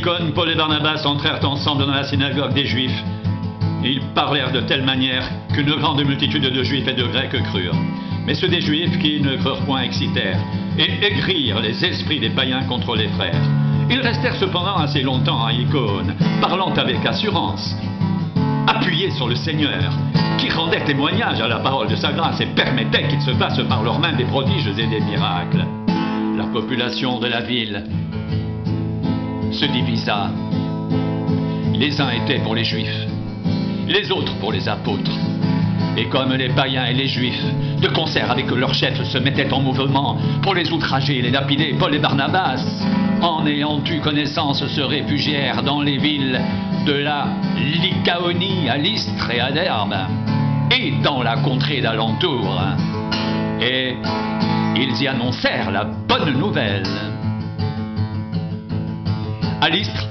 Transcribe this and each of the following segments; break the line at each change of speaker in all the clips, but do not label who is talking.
Icône, Paul et Barnabas entrèrent ensemble dans la synagogue des Juifs. Ils parlèrent de telle manière qu'une grande multitude de Juifs et de Grecs crurent. Mais ceux des Juifs qui ne crurent point excitèrent et aigrirent les esprits des païens contre les frères. Ils restèrent cependant assez longtemps à Icône, parlant avec assurance, appuyés sur le Seigneur, qui rendait témoignage à la parole de sa grâce et permettait qu'il se fasse par leurs mains des prodiges et des miracles. La population de la ville se divisa. Les uns étaient pour les Juifs, les autres pour les apôtres. Et comme les païens et les Juifs, de concert avec leurs chefs, se mettaient en mouvement pour les outrager et les lapider, Paul et Barnabas, en ayant eu connaissance, se réfugièrent dans les villes de la Lycaonie, à Lystre et à Derbe, et dans la contrée d'alentour. Et ils y annoncèrent la bonne nouvelle. À Lystre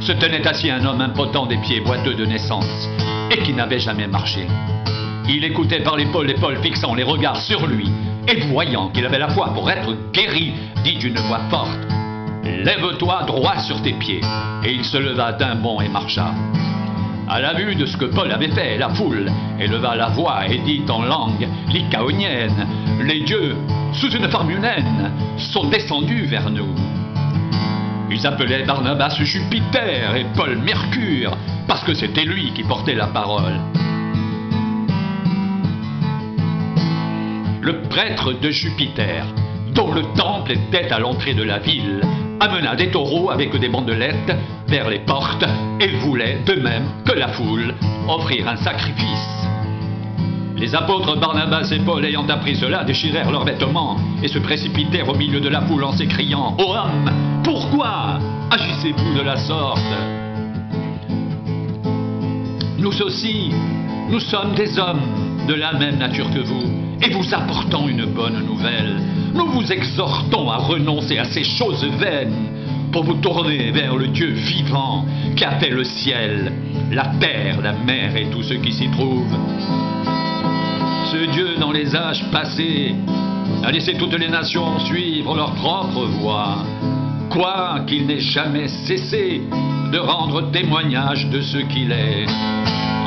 se tenait assis un homme impotent des pieds boiteux de naissance et qui n'avait jamais marché. Il écoutait parler Paul et Paul, fixant les regards sur lui et voyant qu'il avait la foi pour être guéri, dit d'une voix forte: « Lève-toi droit sur tes pieds. » Et il se leva d'un bond et marcha. À la vue de ce que Paul avait fait, la foule éleva la voix et dit en langue lycaonienne: « Les dieux, sous une forme humaine, sont descendus vers nous. » Ils appelaient Barnabas Jupiter et Paul Mercure, parce que c'était lui qui portait la parole. Le prêtre de Jupiter, dont le temple était à l'entrée de la ville, amena des taureaux avec des bandelettes vers les portes et voulait, de même que la foule, offrir un sacrifice. Les apôtres Barnabas et Paul, ayant appris cela, déchirèrent leurs vêtements et se précipitèrent au milieu de la foule en s'écriant: « Ô hommes, pourquoi agissez-vous de la sorte? Nous aussi, nous sommes des hommes de la même nature que vous, et vous apportons une bonne nouvelle. Nous vous exhortons à renoncer à ces choses vaines pour vous tourner vers le Dieu vivant qui a fait le ciel, la terre, la mer et tout ce qui s'y trouve. Ce Dieu, dans les âges passés, a laissé toutes les nations suivre leur propre voie, quoiqu'il n'ait jamais cessé de rendre témoignage de ce qu'il est,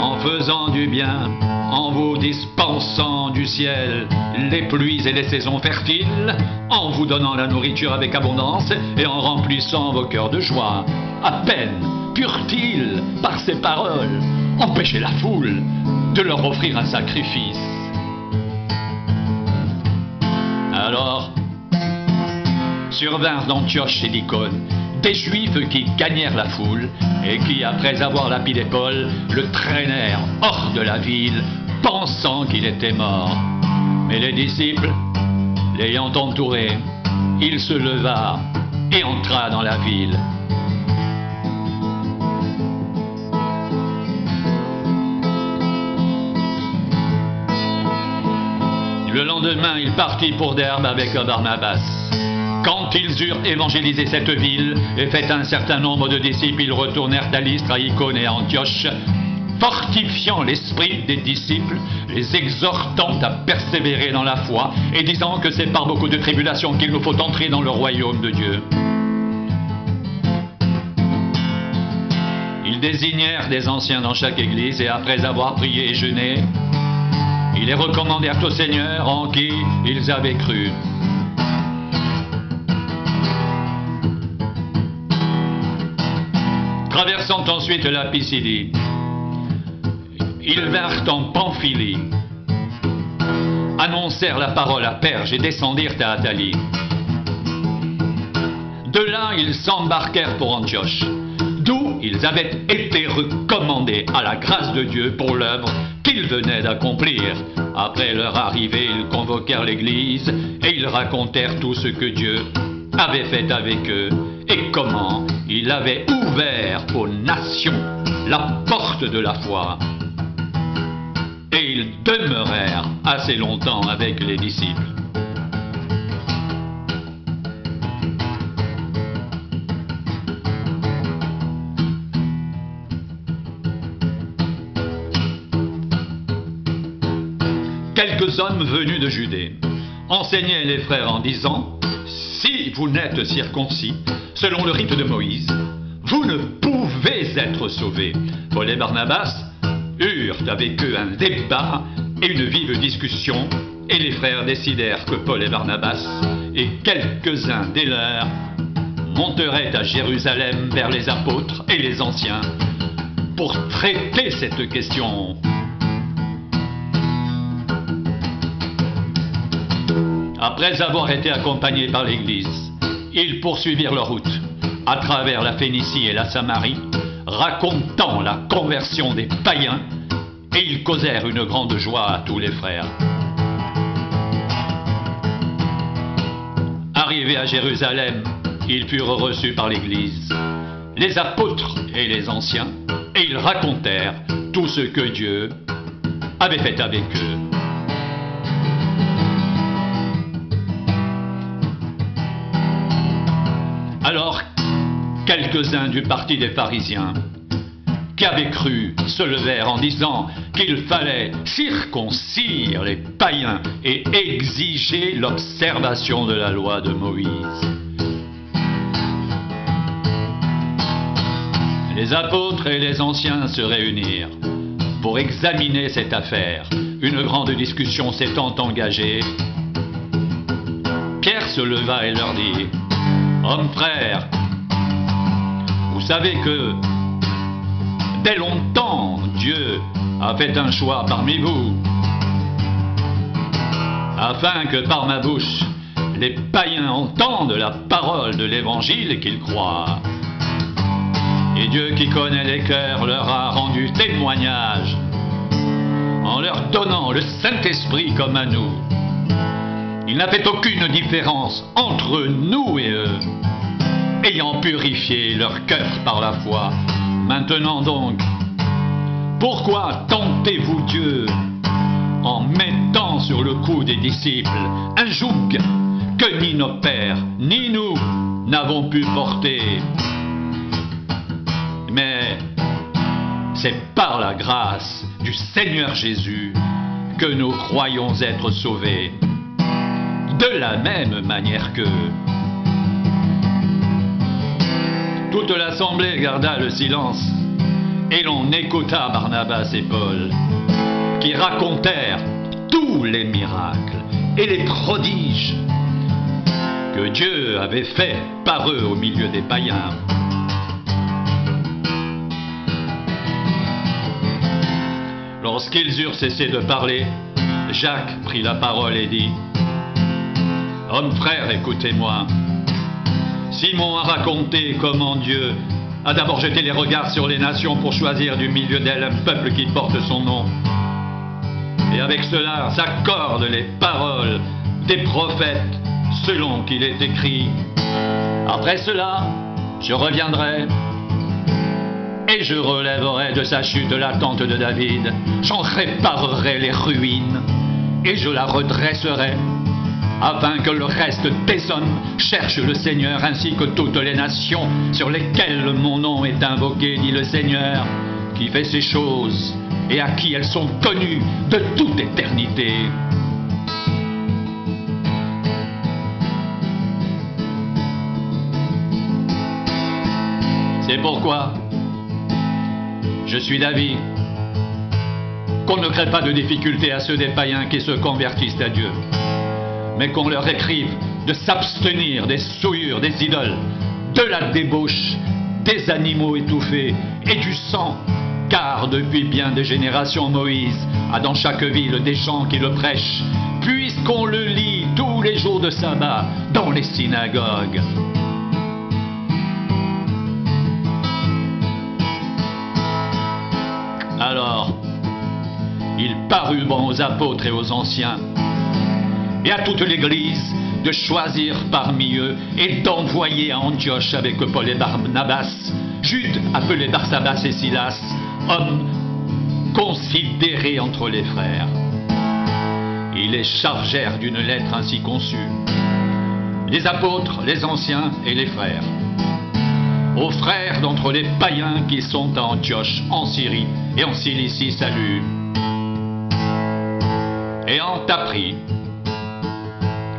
en faisant du bien, en vous dispensant du ciel les pluies et les saisons fertiles, en vous donnant la nourriture avec abondance et en remplissant vos cœurs de joie. À peine purent-ils, par ces paroles, empêcher la foule de leur offrir un sacrifice. Alors survinrent d'Antioche et d'Icône des Juifs qui gagnèrent la foule et qui, après avoir lapidé Paul, le traînèrent hors de la ville, pensant qu'il était mort. Mais les disciples, l'ayant entouré, il se leva et entra dans la ville. Le lendemain, il partit pour Derbe avec Barnabas. Quand ils eurent évangélisé cette ville et fait un certain nombre de disciples, ils retournèrent à Lystre, à Icône et à Antioche, fortifiant l'esprit des disciples, les exhortant à persévérer dans la foi et disant que c'est par beaucoup de tribulations qu'il nous faut entrer dans le royaume de Dieu. Ils désignèrent des anciens dans chaque église et après avoir prié et jeûné, ils les recommandèrent au Seigneur en qui ils avaient cru. Traversant ensuite la Pisidie, ils vinrent en Pamphylie, annoncèrent la parole à Perge et descendirent à Attalie. De là, ils s'embarquèrent pour Antioche, d'où ils avaient été recommandés à la grâce de Dieu pour l'œuvre qu'ils venaient d'accomplir. Après leur arrivée, ils convoquèrent l'Église et ils racontèrent tout ce que Dieu avait fait avec eux et comment il avait ouvert aux nations la porte de la foi. Et ils demeurèrent assez longtemps avec les disciples. Quelques hommes venus de Judée enseignaient les frères en disant: « Si vous n'êtes circoncis selon le rite de Moïse, vous ne pouvez être sauvés. Paul et Barnabas eurent avec eux un débat et une vive discussion, et les frères décidèrent que Paul et Barnabas et quelques-uns des leurs monteraient à Jérusalem vers les apôtres et les anciens pour traiter cette question. Après avoir été accompagnés par l'Église, ils poursuivirent leur route à travers la Phénicie et la Samarie, racontant la conversion des païens, et ils causèrent une grande joie à tous les frères. Arrivés à Jérusalem, ils furent reçus par l'Église, les apôtres et les anciens, et ils racontèrent tout ce que Dieu avait fait avec eux. Alors, quelques-uns du parti des pharisiens, qui avaient cru, se levèrent en disant qu'il fallait circoncire les païens et exiger l'observation de la loi de Moïse. Les apôtres et les anciens se réunirent pour examiner cette affaire. Une grande discussion s'étant engagée, Pierre se leva et leur dit: « Hommes frères, vous savez que dès longtemps Dieu a fait un choix parmi vous, afin que par ma bouche les païens entendent la parole de l'Évangile et qu'ils croient. Et Dieu qui connaît les cœurs leur a rendu témoignage en leur donnant le Saint-Esprit comme à nous. Il n'a fait aucune différence entre nous et eux, ayant purifié leur cœur par la foi. Maintenant donc, pourquoi tentez-vous Dieu en mettant sur le cou des disciples un joug que ni nos pères ni nous n'avons pu porter? Mais c'est par la grâce du Seigneur Jésus que nous croyons être sauvés, de la même manière qu'eux. » Toute l'assemblée garda le silence, et l'on écouta Barnabas et Paul, qui racontèrent tous les miracles et les prodiges que Dieu avait faits par eux au milieu des païens. Lorsqu'ils eurent cessé de parler, Jacques prit la parole et dit: « Hommes frères, écoutez-moi. Simon a raconté comment Dieu a d'abord jeté les regards sur les nations pour choisir du milieu d'elles un peuple qui porte son nom. Et avec cela s'accordent les paroles des prophètes selon qu'il est écrit. Après cela, je reviendrai et je relèverai de sa chute la tente de David. J'en réparerai les ruines et je la redresserai, afin que le reste des hommes cherchent le Seigneur, ainsi que toutes les nations sur lesquelles mon nom est invoqué, dit le Seigneur, qui fait ces choses et à qui elles sont connues de toute éternité. » C'est pourquoi je suis d'avis qu'on ne crée pas de difficulté à ceux des païens qui se convertissent à Dieu, mais qu'on leur écrive de s'abstenir des souillures des idoles, de la débauche, des animaux étouffés et du sang, car depuis bien des générations Moïse a dans chaque ville des gens qui le prêchent, puisqu'on le lit tous les jours de sabbat dans les synagogues. Alors, il parut bon aux apôtres et aux anciens, et à toute l'Église, de choisir parmi eux et d'envoyer à Antioche avec Paul et Barnabas, Jude appelé Barsabas et Silas, hommes considérés entre les frères. Ils les chargèrent d'une lettre ainsi conçue: les apôtres, les anciens et les frères, aux frères d'entre les païens qui sont à Antioche, en Syrie et en Cilicie, salut. Ayant appris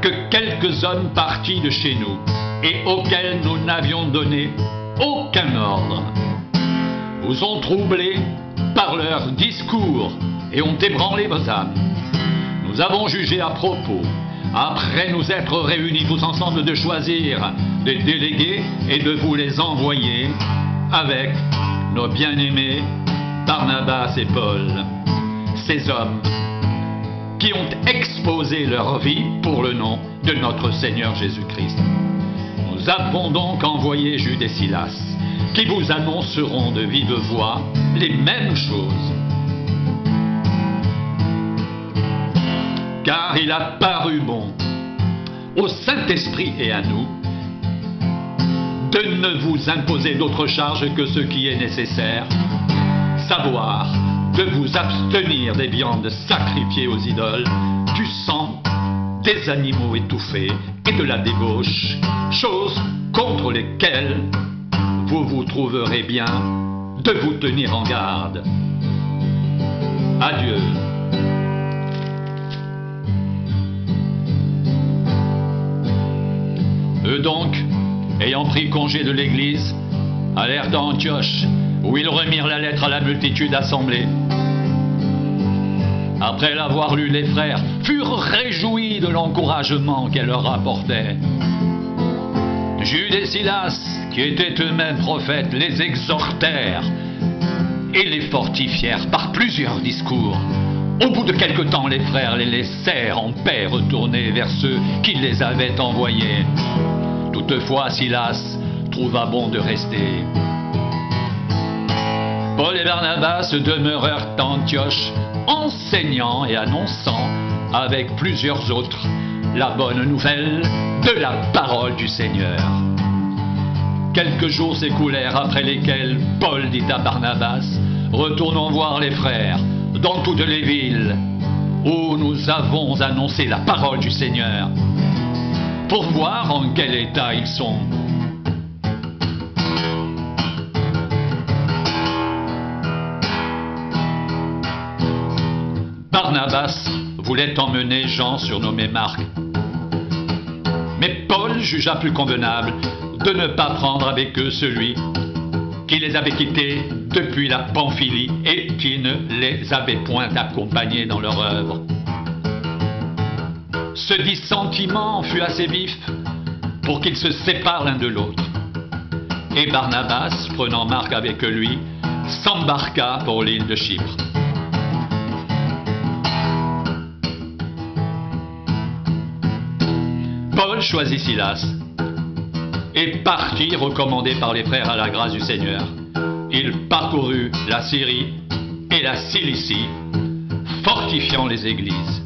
que quelques hommes partis de chez nous et auxquels nous n'avions donné aucun ordre. Vous ont troublés par leurs discours et ont ébranlé vos âmes. Nous avons jugé à propos, après nous être réunis tous ensemble, de choisir des délégués et de vous les envoyer avec nos bien-aimés Barnabas et Paul, ces hommes qui ont exposé leur vie pour le nom de notre Seigneur Jésus-Christ. Nous avons donc envoyé Jude et Silas, qui vous annonceront de vive voix les mêmes choses. Car il a paru bon au Saint-Esprit et à nous de ne vous imposer d'autre charge que ce qui est nécessaire, savoir de vous abstenir des viandes sacrifiées aux idoles, du sang, des animaux étouffés et de la débauche, choses contre lesquelles vous vous trouverez bien de vous tenir en garde. Adieu. Eux donc, ayant pris congé de l'Église, allèrent dans Antioche, où ils remirent la lettre à la multitude assemblée. Après l'avoir lu, les frères furent réjouis de l'encouragement qu'elle leur apportait. Jude et Silas, qui étaient eux-mêmes prophètes, les exhortèrent et les fortifièrent par plusieurs discours. Au bout de quelque temps, les frères les laissèrent en paix retourner vers ceux qui les avaient envoyés. Toutefois, Silas trouva bon de rester. Paul et Barnabas demeurèrent à Antioche, enseignant et annonçant avec plusieurs autres la bonne nouvelle de la parole du Seigneur. Quelques jours s'écoulèrent, après lesquels Paul dit à Barnabas: « Retournons voir les frères dans toutes les villes où nous avons annoncé la parole du Seigneur, pour voir en quel état ils sont. » Barnabas voulait emmener Jean, surnommé Marc. Mais Paul jugea plus convenable de ne pas prendre avec eux celui qui les avait quittés depuis la Pamphylie et qui ne les avait point accompagnés dans leur œuvre. Ce dissentiment fut assez vif pour qu'ils se séparent l'un de l'autre. Et Barnabas, prenant Marc avec lui, s'embarqua pour l'île de Chypre. Paul choisit Silas et partit recommandé par les frères à la grâce du Seigneur. Il parcourut la Syrie et la Cilicie, fortifiant les églises.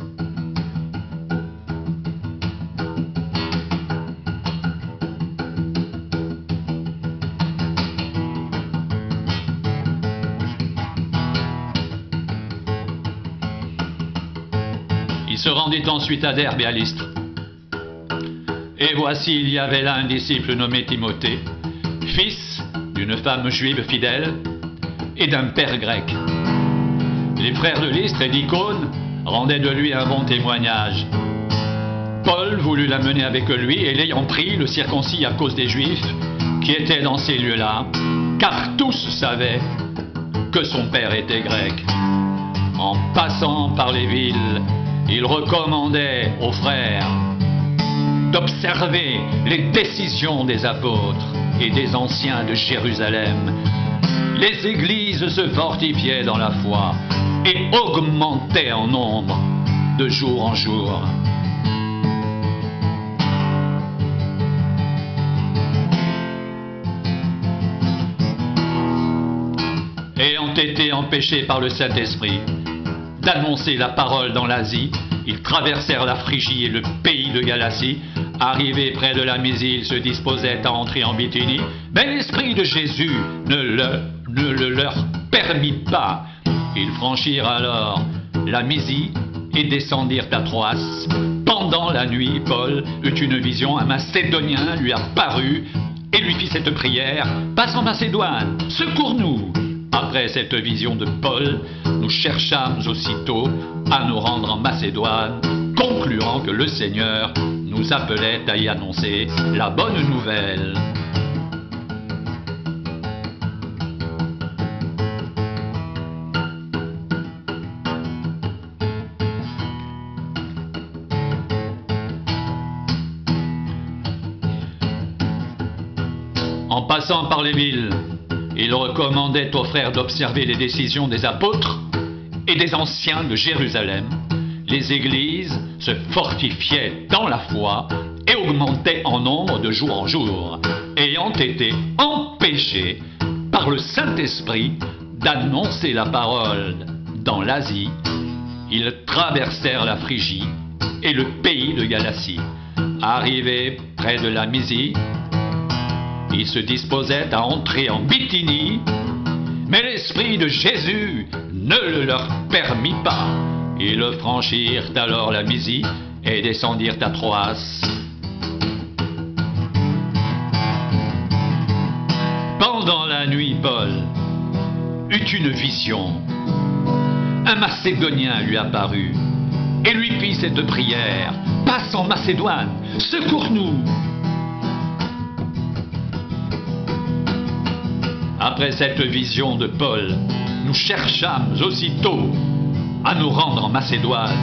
Il se rendit ensuite à Derbe et à Lystre. Et voici, il y avait là un disciple nommé Timothée, fils d'une femme juive fidèle et d'un père grec. Les frères de Lystre et d'Icône rendaient de lui un bon témoignage. Paul voulut l'amener avec lui et l'ayant pris, le circoncit à cause des Juifs qui étaient dans ces lieux-là, car tous savaient que son père était grec. En passant par les villes, il recommandait aux frères d'observer les décisions des apôtres et des anciens de Jérusalem. Les églises se fortifiaient dans la foi et augmentaient en nombre de jour en jour. Ayant été empêchés par le Saint-Esprit d'annoncer la parole dans l'Asie, ils traversèrent la Phrygie et le pays de Galatie. Arrivés près de la Mysie, ils se disposaient à entrer en Bithynie, mais l'Esprit de Jésus ne le leur permit pas. Ils franchirent alors la Mysie et descendirent à Troas. Pendant la nuit, Paul eut une vision, un Macédonien lui apparut et lui fit cette prière: « Passe en Macédoine, secours-nous !» Après cette vision de Paul, nous cherchâmes aussitôt à nous rendre en Macédoine, concluant que le Seigneur nous appelait à y annoncer la bonne nouvelle. En passant par les villes, il recommandait aux frères d'observer les décisions des apôtres et des anciens de Jérusalem. Les églises se fortifiaient dans la foi et augmentaient en nombre de jour en jour, ayant été empêchées par le Saint-Esprit d'annoncer la parole dans l'Asie. Ils traversèrent la Phrygie et le pays de Galatie. Arrivés près de la Mysie, ils se disposaient à entrer en Bithynie, mais l'Esprit de Jésus ne le leur permit pas. Ils franchirent alors la Mysie et descendirent à Troas. Pendant la nuit, Paul eut une vision. Un Macédonien lui apparut et lui fit cette prière: « Passe en Macédoine, secours-nous !» Après cette vision de Paul, nous cherchâmes aussitôt à nous rendre en Macédoine,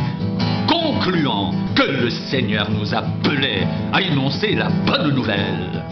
concluant que le Seigneur nous appelait à énoncer la bonne nouvelle.